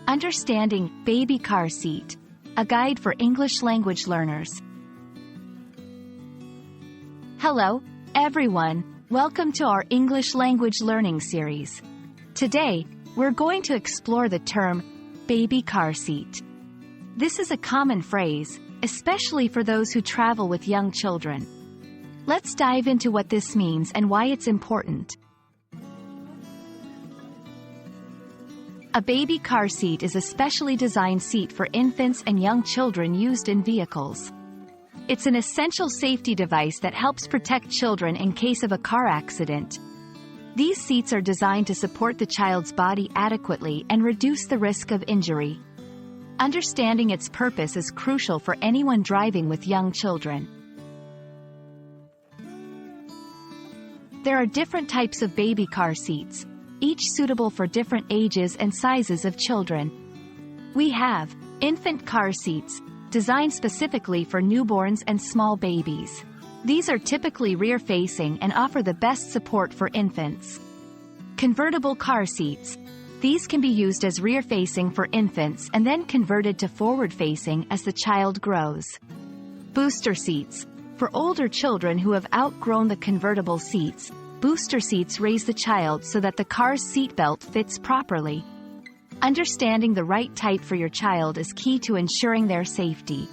Understanding Baby Car Seat, a guide for English language learners. Hello, everyone. Welcome to our English language learning series. Today, we're going to explore the term baby car seat. This is a common phrase, especially for those who travel with young children. Let's dive into what this means and why it's important. A baby car seat is a specially designed seat for infants and young children used in vehicles. It's an essential safety device that helps protect children in case of a car accident. These seats are designed to support the child's body adequately and reduce the risk of injury. Understanding its purpose is crucial for anyone driving with young children. There are different types of baby car seats, each suitable for different ages and sizes of children. We have infant car seats, designed specifically for newborns and small babies. These are typically rear-facing and offer the best support for infants. Convertible car seats. These can be used as rear-facing for infants and then converted to forward-facing as the child grows. Booster seats. For older children who have outgrown the convertible seats, booster seats raise the child so that the car's seatbelt fits properly. Understanding the right type for your child is key to ensuring their safety.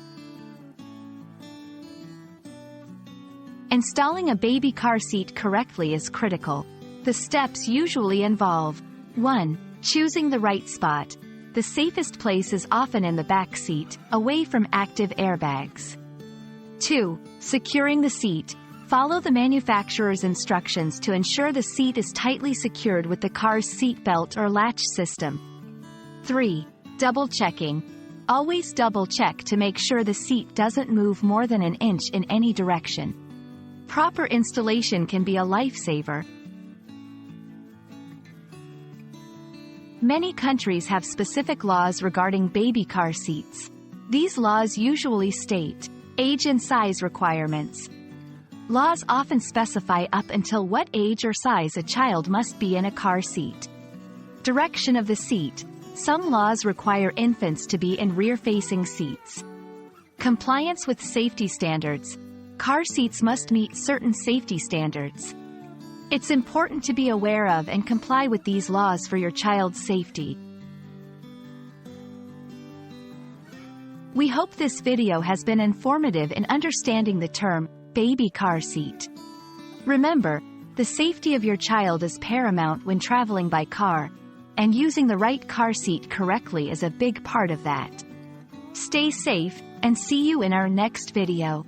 Installing a baby car seat correctly is critical. The steps usually involve 1. Choosing the right spot. The safest place is often in the back seat, away from active airbags. 2. Securing the seat. Follow the manufacturer's instructions to ensure the seat is tightly secured with the car's seatbelt or latch system. 3. Double-checking. Always double-check to make sure the seat doesn't move more than an inch in any direction. Proper installation can be a lifesaver. Many countries have specific laws regarding baby car seats. These laws usually state age and size requirements. Laws often specify up until what age or size a child must be in a car seat. Direction of the seat. Some laws require infants to be in rear-facing seats. Compliance with safety standards. Car seats must meet certain safety standards. It's important to be aware of and comply with these laws for your child's safety. We hope this video has been informative in understanding the term baby car seat. Remember, the safety of your child is paramount when traveling by car, and using the right car seat correctly is a big part of that. Stay safe, and see you in our next video.